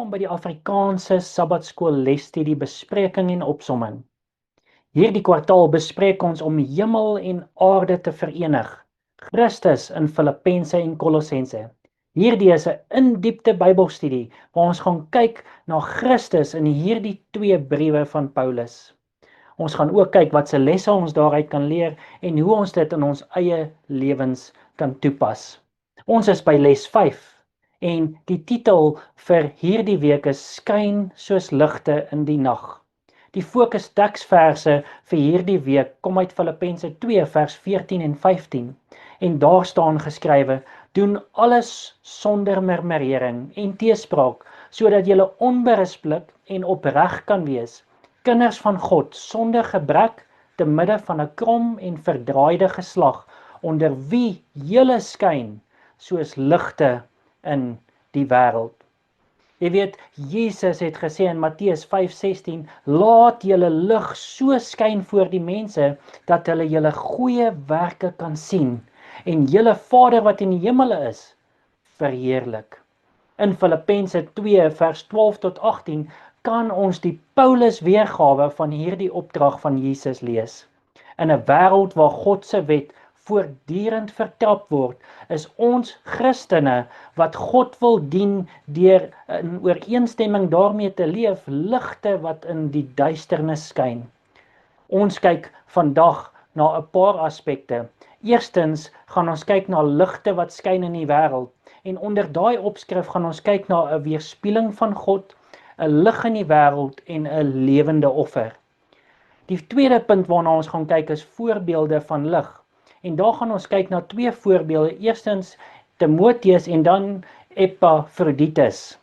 Welkom by die Afrikaanse Sabbatskool lesstudie bespreking en opsomming. Hierdie kwartaal bespreek ons om hemel en aarde te verenig. Christus in Filippense en Kolossense. Hierdie is 'n in-diepte Bybelstudie waar ons gaan kyk na Christus in hierdie twee briewe van Paulus. Ons gaan ook kyk wat se lesse ons daaruit kan leer en hoe ons dit in ons eie lewens kan toepas. Ons is by les 5. En die titel vir hierdie week is Skyn soos ligte in die nag. Die fokusteksverse vir hierdie week kom uit Filippense 2 vers 14 en 15 en daar staan geskrywe: Doen alles sonder murmurering en teespraak, sodat julle onberispelik en opreg kan wees, kinders van God sonder gebrek te midde van 'n krom en verdraaide geslag, onder wie julle skyn soos ligte in die wêreld. Jy weet, Jesus het gesê in Matteus 5:16, laat julle lig so skyn voor die mense, dat hulle julle goeie werke kan sien, en julle Vader wat in die hemele is, verheerlik. In Filippense 2 vers 12 tot 18 kan ons die Paulus weergawe van hierdie opdrag van Jesus lees. In 'n wêreld waar God se wet voortdurend vertrap word, is ons Christene wat God wil dien deur in ooreenstemming daarmee te leef, ligte wat in die duisternis skyn. Ons kyk vandag na 'n paar aspekte. Eerstens gaan ons kyk na ligte wat skyn in die wêreld en onder daai opskrif gaan ons kyk na 'n weerspieëling van God, 'n lig in die wêreld en 'n lewende offer. Die tweede punt waarna ons gaan kyk is voorbeelde van lig. En daar gaan ons kyk na twee voorbeelde. Eerstens Timoteus en dan Epaphroditus.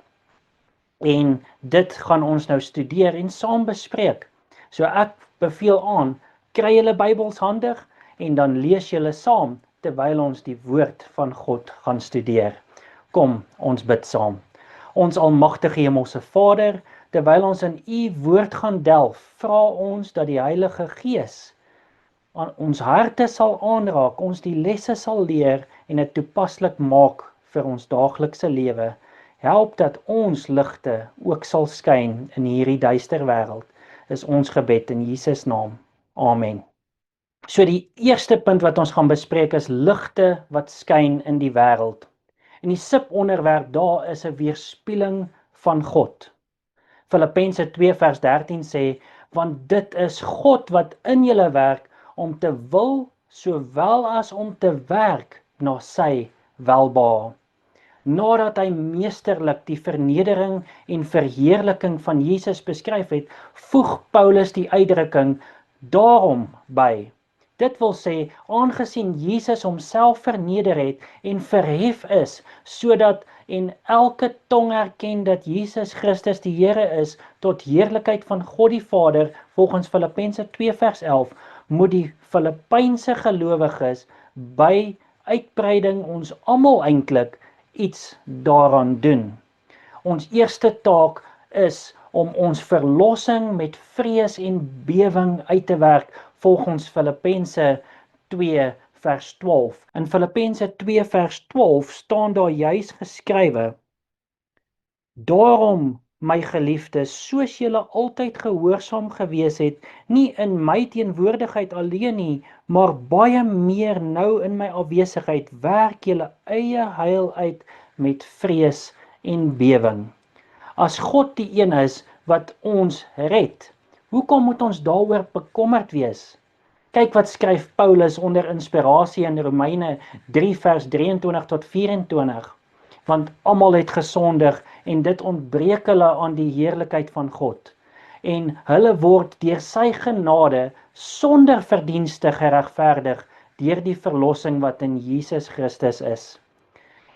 En dit gaan ons nou studeer en saam bespreek. So ek beveel aan, kry julle Bybels handig en dan lees julle saam terwyl ons die woord van God gaan studeer. Kom, ons bid saam. Ons almagtige hemelse Vader, terwyl ons in u woord gaan delf, vra ons dat die Heilige Gees aan ons harte sal aanraak, ons die lesse sal leer en dit toepaslik maak vir ons daaglikse lewe. Help dat ons ligte ook sal skyn in hierdie duister wêreld, is ons gebed in Jesus naam. Amen. So die eerste punt wat ons gaan bespreek is ligte wat skyn in die wêreld. En die subonderwerp daar is 'n weerspieëling van God. Filippense 2 vers 13 sê, want dit is God wat in julle werk om te wil, sowel as om te werk na sy welbehae. Nadat hy meesterlik die vernedering en verheerliking van Jesus beskryf het, voeg Paulus die uitdrukking daarom by. Dit wil sê, aangesien Jesus homself verneder het en verhef is, sodat en elke tong erken dat Jesus Christus die Here is, tot heerlikheid van God die Vader, volgens Filippense 2 vers 11, moet die Filippynse gelowiges by uitbreiding ons almal eintlik iets daaraan doen. Ons eerste taak is om ons verlossing met vrees en bewing uit te werk volgens Filippense 2 vers 12. In Filippense 2 vers 12 staan daar juis geskrywe: Daarom, my geliefdes, soos julle altyd gehoorsaam gewees het, nie in my teenwoordigheid alleen nie, maar baie meer nou in my afwesigheid, werk julle eie heil uit met vrees en bewing. As God die een is wat ons red, hoekom moet ons daaroor bekommerd wees? Kyk wat skryf Paulus onder inspirasie in Romeine 3 vers 23 tot 24. Want almal het gesondig en dit ontbreek hulle aan die heerlikheid van God. En hulle word deur sy genade sonder verdienste geregverdig deur die verlossing wat in Jesus Christus is.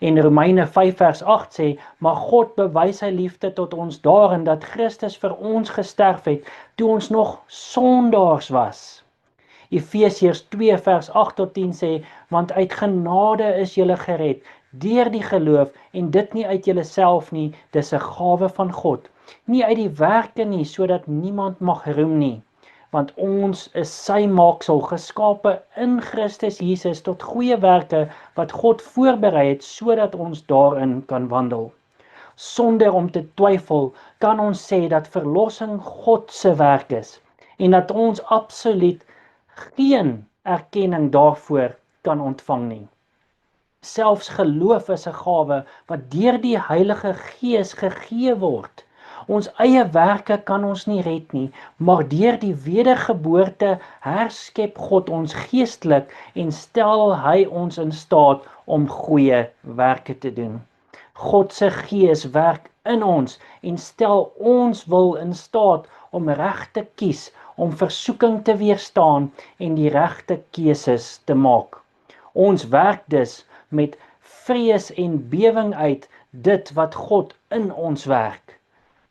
En Romeine 5 vers 8 sê, maar God bewys sy liefde tot ons daarin dat Christus vir ons gesterf het toe ons nog sondaars was. Efesiërs 2 vers 8 tot 10 sê, want uit genade is julle gered deur die geloof en dit nie uit julleself nie, dis 'n gawe van God. Nie uit die werke nie, sodat niemand mag roem nie. Want ons is sy maaksel, geskape in Christus Jesus tot goeie werke wat God voorberei het sodat ons daarin kan wandel. Sonder om te twyfel kan ons sê dat verlossing God se werk is en dat ons absoluut geen erkenning daarvoor kan ontvang nie. Selfs geloof is 'n gawe wat deur die Heilige Gees gegee word. Ons eie werke kan ons nie red nie, maar deur die wedergeboorte herskep God ons geestelik en stel hy ons in staat om goeie werke te doen. God se Gees werk in ons en stel ons wil in staat om reg te kies, om versoeking te weerstaan en die regte keuses te maak. Ons werk dus met vrees en bewering uit dit wat God in ons werk.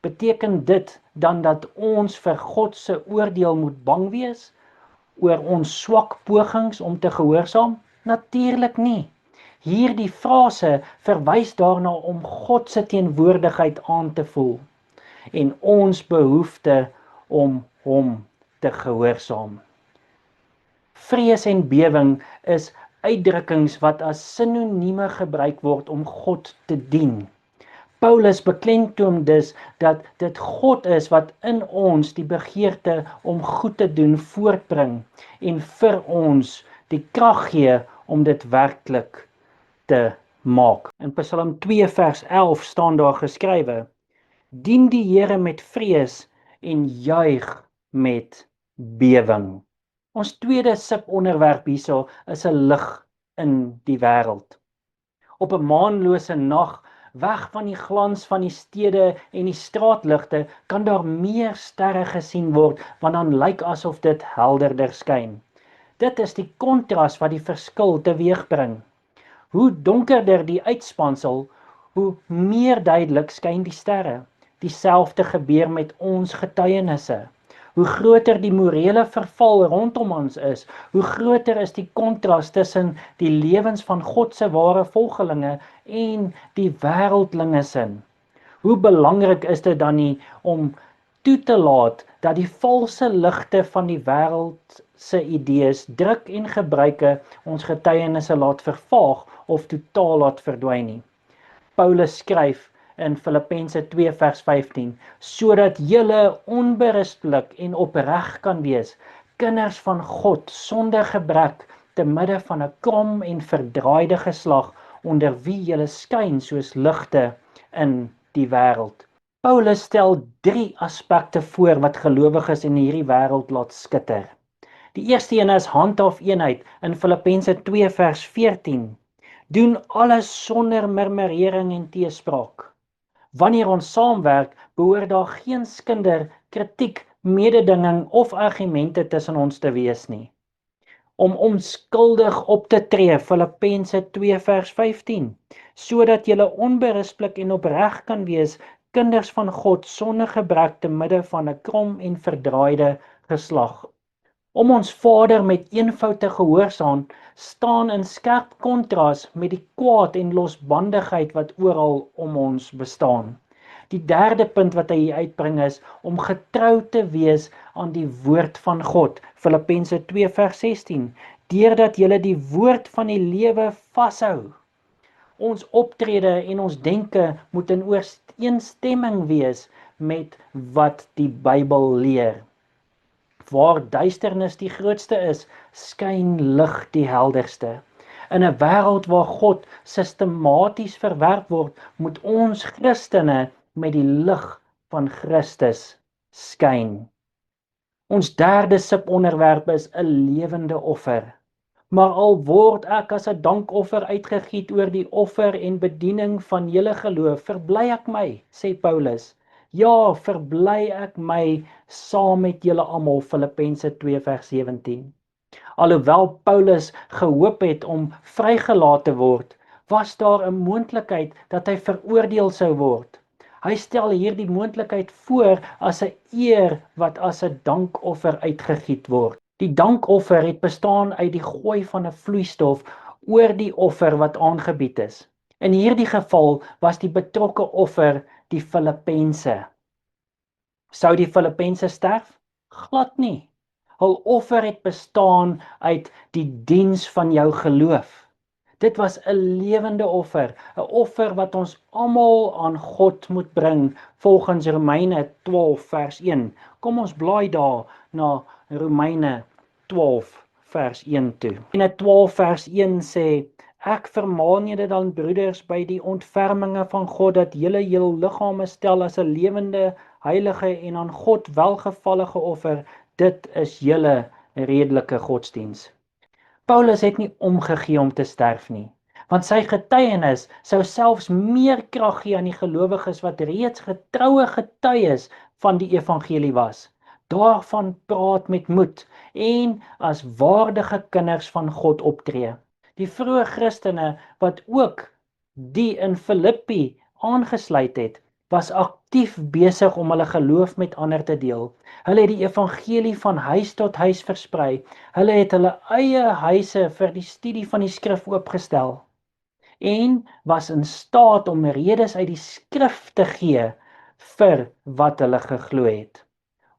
Beteken dit dan dat ons vir God se oordeel moet bang wees oor ons swak pogings om te gehoorsaam? Natuurlik nie. Hierdie frase verwys daarna om God se teenwoordigheid aan te voel en ons behoefte om hom te gehoorsaam. Vrees en bewering is uitdrukkings wat as sinonieme gebruik word om God te dien. Paulus beklemtoon dus dat dit God is wat in ons die begeerte om goed te doen voortbring en vir ons die krag gee om dit werklik te maak. In Psalm 2 vers 11 staan daar geskrywe: Dien die Here met vrees en juig met bewering. Ons tweede subonderwerp hierso is 'n lig in die wêreld. Op 'n maanlose nag, weg van die glans van die stede en die straatligte, kan daar meer sterre gesien word, want dan lyk asof dit helderder skyn. Dit is die kontras wat die verskil teweegbring. Hoe donkerder die uitspansel, hoe meer duidelik skyn die sterre. Dieselfde gebeur met ons getuienisse. Hoe groter die morele verval rondom ons is, hoe groter is die kontras tussen die lewens van God se ware volgelinge en die wêreldlinge sin. Hoe belangrik is dit dan nie om toe te laat dat die valse ligte van die wêreld se idees, druk en gebruike ons getuienisse laat vervaag of totaal laat verdwyn nie. Paulus skryf in Filippense 2 vers 15, sodat julle onberispelik en opreg kan wees, kinders van God sonder gebrek, te midde van 'n krom en verdraaide geslag, onder wie julle skyn soos ligte in die wêreld. Paulus stel 3 aspekte voor wat gelowiges in hierdie wêreld laat skitter. Die eerste een is handhaaf eenheid in Filippense 2 vers 14. Doen alles sonder murmurering en teespraak. Wanneer ons saamwerk, behoort daar geen skinder, kritiek, mededinging of argumente tussen ons te wees nie. Om onskuldig op te tree, Filippense 2 vers 15, sodat julle onberispelik en opreg kan wees, kinders van God sonder gebrek te midde van 'n krom en verdraaide geslag. Om ons Vader met eenvoud te gehoorsaam, staan in skerp kontras met die kwaad en losbandigheid wat oral om ons bestaan. Die derde punt wat hy hier uitbring is om getrou te wees aan die woord van God, Filippense 2 vers 16, deurdat julle die woord van die lewe vashou. Ons optrede en ons denke moet in ooreenstemming wees met wat die Bybel leer. Waar duisternis die grootste is, skyn lig die helderste. In 'n wêreld waar God sistematies verwerp word, moet ons Christene met die lig van Christus skyn. Ons derde subonderwerp is 'n lewende offer. Maar al word ek as 'n dankoffer uitgegiet oor die offer en bediening van julle geloof, verbly ek my, sê Paulus. Ja, verbly ek my saam met julle almal, Filippense 2 vers 17. Alhoewel Paulus gehoop het om vrygelaat te word, was daar 'n moontlikheid dat hy veroordeel sou word. Hy stel hierdie moontlikheid voor as 'n eer wat as 'n dankoffer uitgegiet word. Die dankoffer het bestaan uit die gooi van 'n vloeistof oor die offer wat aangebied is. In hierdie geval was die betrokke offer die Filippense. Sou die Filippense sterf? Glad nie. Hul offer het bestaan uit die diens van jou geloof. Dit was 'n lewende offer, 'n offer wat ons almal aan God moet bring, volgens Romeine 12 vers 1. Kom ons blaai daar na Romeine 12 vers 1 toe. Romeine 12 vers 1 sê: Ek vermaan julle dan broeders by die ontferminge van God dat julle jul liggame stel as 'n lewende, heilige en aan God welgevallige offer. Dit is julle redelike godsdiens. Paulus het nie omgegee om te sterf nie, want sy getuienis sou selfs meer krag gee aan die gelowiges wat reeds getroue getuies van die evangelie was. Daarvan praat met moed en as waardige kinders van God optree. Die vroeë Christene wat ook die in Filippi aangesluit het, was aktief besig om hulle geloof met ander te deel. Hulle het die evangelie van huis tot huis versprei. Hulle het hulle eie huise vir die studie van die skrif oopgestel en was in staat om redes uit die skrif te gee vir wat hulle geglo het.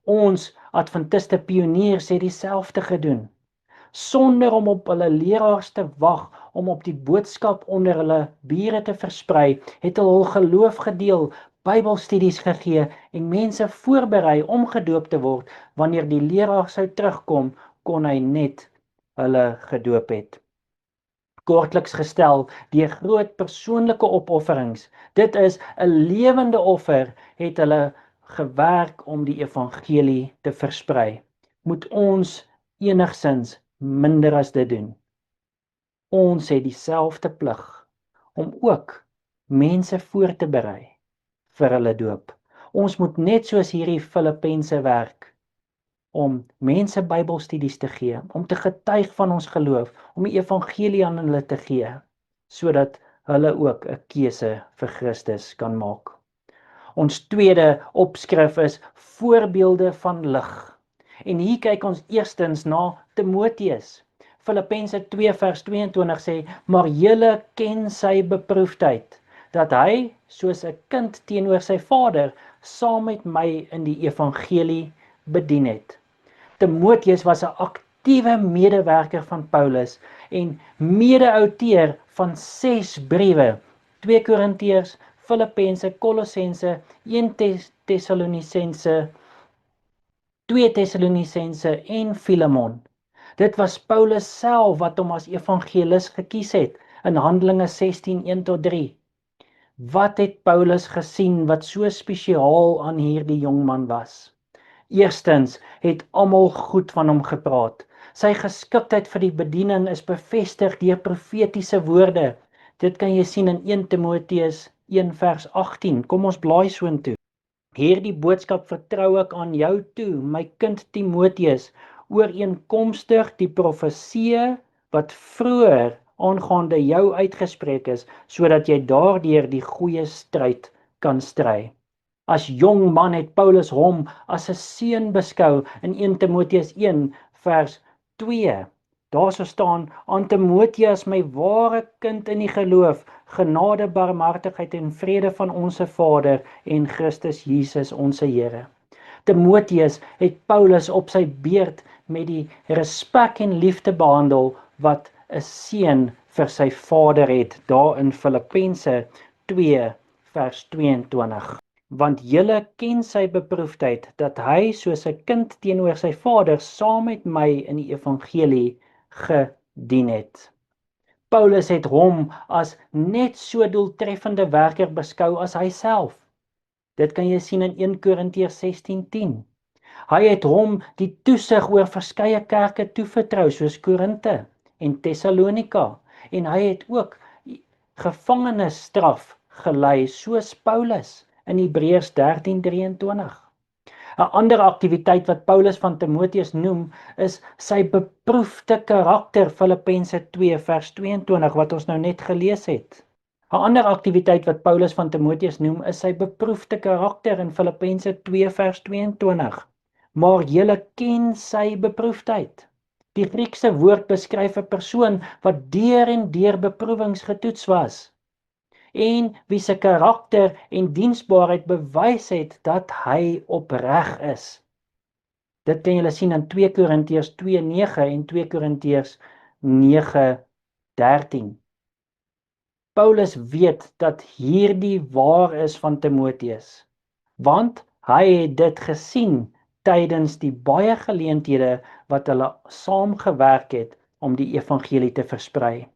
Ons Adventiste pioniers het dieselfde gedoen. Sonder om op hulle leraars te wag om op die boodskap onder hulle bure te versprei, het hulle hul geloof gedeel, Bybelstudies gegee en mense voorberei om gedoop te word. Wanneer die leraar sou terugkom, kon hy net hulle gedoop het. Kortliks gestel, deur groot persoonlike opofferings. Dit is 'n lewende offer, het hulle gewerk om die evangelie te versprei. Moet ons enigsins minder as dit doen? Ons het dieselfde plig om ook mense voor te berei vir hulle doop. Ons moet net soos hierdie Filippense werk om mense Bybelstudies te gee, om te getuig van ons geloof, om die evangelie aan hulle te gee, sodat hulle ook 'n keuse vir Christus kan maak. Ons tweede opskrif is voorbeelde van lig. En hier kyk ons eerstens na Timoteus. Filippense 2 vers 22 sê: Maar julle ken sy beproefdheid, dat hy, soos 'n kind teenoor sy vader, saam met my in die evangelie bedien het. Timoteus was 'n aktiewe medewerker van Paulus en mede-outeur van 6 briewe: 2 Korintiërs, Filippense, Kolossense, 1 Tessalonisense, 2 Tessalonisense en Filemon. Dit was Paulus self wat hom as evangelis gekies het in Handelinge 16:1-3. Wat het Paulus gesien wat so spesiaal aan hierdie jong man was? Eerstens het almal goed van hom gepraat. Sy geskiktheid vir die bediening is bevestig deur profetiese woorde. Dit kan jy sien in 1 Timoteus 1 vers 18. Kom ons blaai soontoe. Hierdie boodskap vertrou ek aan jou toe, my kind Timoteus, ooreenkomstig die profeseë wat vroeër aangaande jou uitgespreek is, sodat jy daardeur die goeie stryd kan stry. As jong man het Paulus hom as 'n seun beskou in 1 Timoteus 1 vers 2. Daar sou staan: aan Timoteus, my ware kind in die geloof, genade, barmhartigheid en vrede van onsse Vader en Christus Jesus onsse Here. Timoteus het Paulus op sy beurt met die respek en liefde behandel wat 'n seun vir sy vader het, daar in Filippense 2 vers 22. Want julle ken sy beproefdheid, dat hy soos 'n kind teenoor sy vader saam met my in die evangelie gedien het. Paulus het hom as net so doeltreffende werker beskou as hy self. Dit kan jy sien in 1 Korintiërs 16:10. Hy het hom die toesig oor verskeie kerke toevertrou, soos Korinte en Tessalonika, en hy het ook gevangenisstraf gelei, soos Paulus in Hebreërs 13:23. 'n ander aktiwiteit wat Paulus van Timoteus noem, is sy beproefde karakter, Filippense 2 vers 22, wat ons nou net gelees het. 'n ander aktiwiteit wat Paulus van Timoteus noem, is sy beproefde karakter in Filippense 2 vers 22. Maar julle ken sy beproefdheid. Die Griekse woord beskryf 'n persoon wat deur en deur beproewings getoets was en wie se karakter en diensbaarheid bewys het dat hy opreg is. Dit kan julle sien in 2 Korintiërs 2:9 en 2 Korintiërs 9:13. Paulus weet dat hierdie waar is van Timoteus, want hy het dit gesien tydens die baie geleenthede wat hulle saamgewerk het om die evangelie te versprei.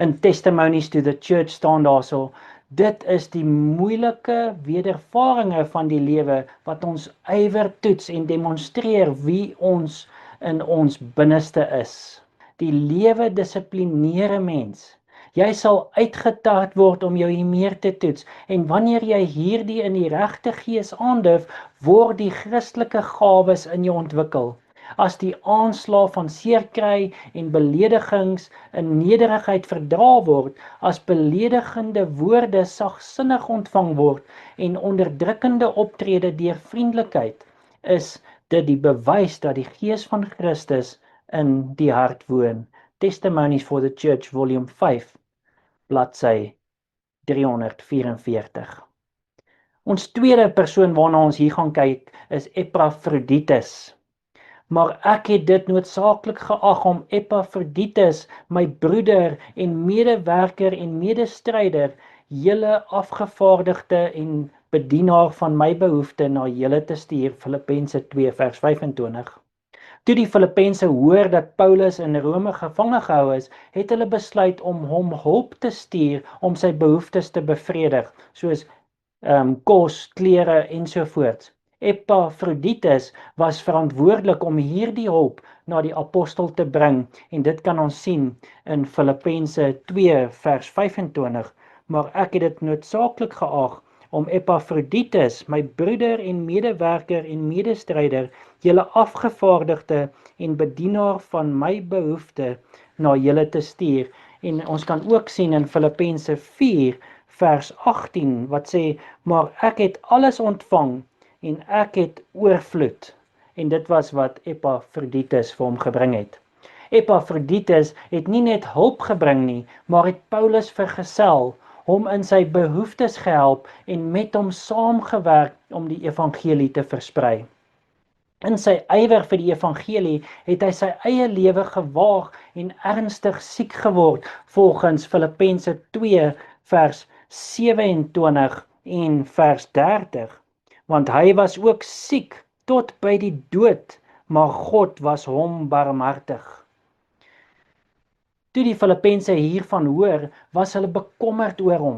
In Testimonies to the Church staan daarso, dit is die moeilike wedervaringe van die lewe wat ons ywer toets en demonstreer wie ons in ons binneste is. Die lewe dissiplineer 'n mens. Jy sal uitgetard word om jou meer te toets en wanneer jy hierdie in die regte gees aandurf, word die Christelike gawes in jou ontwikkel. As die aanslag van seerkry en beledigings in nederigheid verdra word, as beledigende woorde sagsinnig ontvang word en onderdrukkende optrede deur vriendelikheid, is dit die bewys dat die gees van Christus in die hart woon. Testimonies for the Church, volume 5, bladsy 344. Ons tweede persoon waarna ons hier gaan kyk is Epaphroditus. Maar ek het dit noodsaaklik geag om Epaphroditus, my broeder en medewerker en medestryder, julle afgevaardigde en bedienaar van my behoefte na julle te stuur, Filippense 2 vers 25. Toe die Filippense hoor dat Paulus in Rome gevange gehou is, het hulle besluit om hom hulp te stuur om sy behoeftes te bevredig, soos kos, klere ensovoorts. Epaphroditus was verantwoordelik om hierdie hulp na die apostel te bring en dit kan ons sien in Filippense 2 vers 25, maar ek het dit noodsaaklik geag om Epaphroditus, my broeder en medewerker en medestryder, julle afgevaardigde en bedienaar van my behoefte na julle te stuur. En ons kan ook sien in Filippense 4 vers 18 wat sê, maar ek het alles ontvang en ek het oorvloed. En dit was wat Epaphroditus vir hom gebring het. Epaphroditus het nie net hulp gebring nie, maar het Paulus vergesel, hom in sy behoeftes gehelp en met hom saamgewerk om die evangelie te versprei. In sy ywer vir die evangelie het hy sy eie lewe gewaag en ernstig siek geword, volgens Filippense 2 vers 27 en vers 30, want hy was ook siek tot by die dood, maar God was hom barmhartig. Toe die Filippense hiervan hoor, was hulle bekommerd oor hom.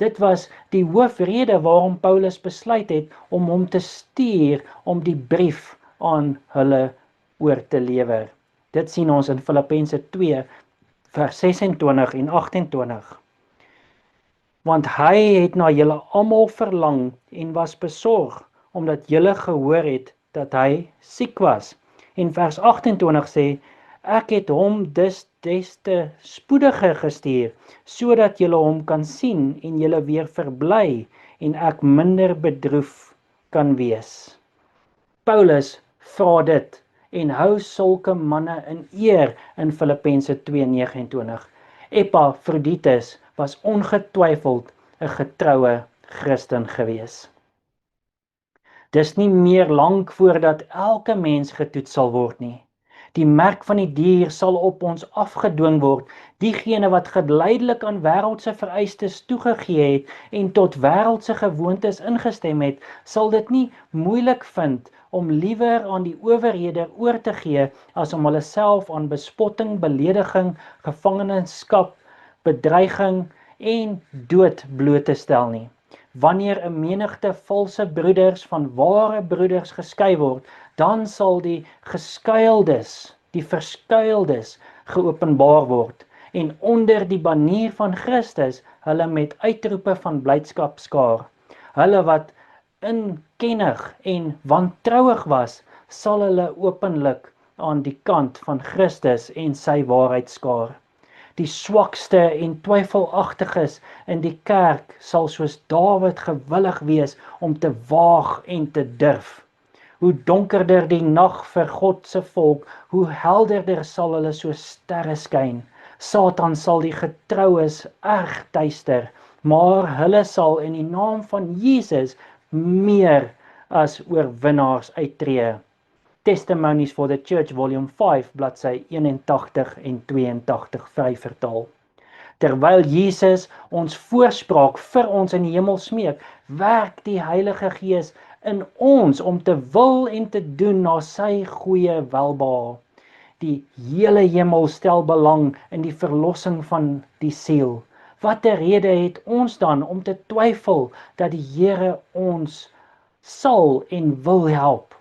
Dit was die hoofrede waarom Paulus besluit het om hom te stuur om die brief aan hulle oor te lewer. Dit sien ons in Filippense 2 vers 26 en 28. Want hy het na julle almal verlang en was besorg, omdat julle gehoor het dat hy siek was. En vers 28 sê, ek het hom dus des te spoediger gestuur, sodat julle hom kan sien en julle weer verbly en ek minder bedroef kan wees. Paulus vra dit en hou sulke manne in eer in Filippense 2:29. Epaphroditus was ongetwyfeld 'n getroue Christen gewees. Dis nie meer lank voordat elke mens getoets sal word nie. Die merk van die dier sal op ons afgedwing word. Diegene wat geleidelik aan wêreldse vereistes toegegee het en tot wêreldse gewoontes ingestem het, sal dit nie moeilik vind om liewer aan die owerhede oor te gee as om hulle self aan bespotting, belediging, gevangenskap, bedreiging en dood bloot te stel nie. Wanneer 'n menigte valse broeders van ware broeders geskei word, dan sal die geskuildes, die verskuildes geopenbaar word en onder die banier van Christus hulle met uitroepe van blydskap skaar. Hulle wat inkennig en wantrouig was, sal hulle openlik aan die kant van Christus en sy waarheid skaar. Die swakste en twyfelagtiges in die kerk sal soos Dawid gewillig wees om te waag en te durf. Hoe donkerder die nag vir God se volk, hoe helderder sal hulle soos sterre skyn. Satan sal die getroues erg tuister, maar hulle sal in die naam van Jesus meer as oorwinnaars uittreë. Testimonies for the Church, volume 5, bladsy 81 en 82, vry vertaal. Terwyl Jesus ons voorspraak vir ons in die hemel smeek, werk die Heilige Gees in ons om te wil en te doen na sy goeie welbehae. Die hele hemel stel belang in die verlossing van die siel. Watter rede het ons dan om te twyfel dat die Here ons sal en wil help?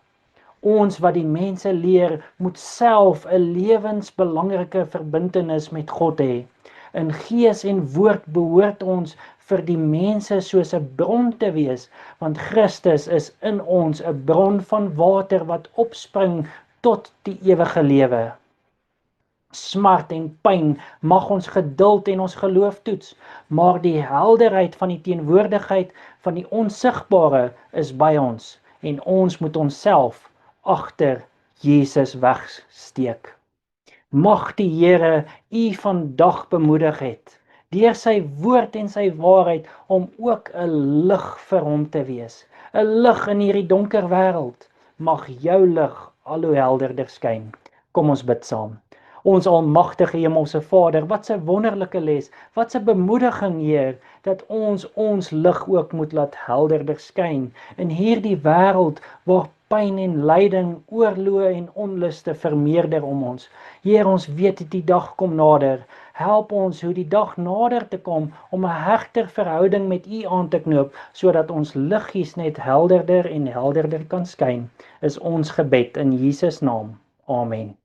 Ons wat die mense leer, moet self 'n lewensbelangrike verbintenis met God hê. In gees en woord behoort ons vir die mense soos 'n bron te wees, want Christus is in ons 'n bron van water wat opspring tot die ewige lewe. Smart en pyn mag ons geduld en ons geloof toets, maar die helderheid van die teenwoordigheid van die onsigbare is by ons en ons moet onsself agter Jesus wegsteek. Mag die Here u vandag bemoedig het deur sy woord en sy waarheid om ook 'n lig vir hom te wees, 'n lig in hierdie donker wêreld. Mag jou lig al hoe helderder skyn. Kom ons bid saam. Ons almagtige hemelse Vader, wat 'n wonderlike les, wat 'n bemoediging, Heer, dat ons lig ook moet laat helderder skyn in hierdie wêreld waar pyn en lyding, oorloë en onluste vermeerder om ons. Heer, ons weet die dag kom nader. Help ons hoe die dag nader te kom om 'n hegter verhouding met U aan te knoop, sodat ons liggies net helderder en helderder kan skyn. Is ons gebed in Jesus naam. Amen.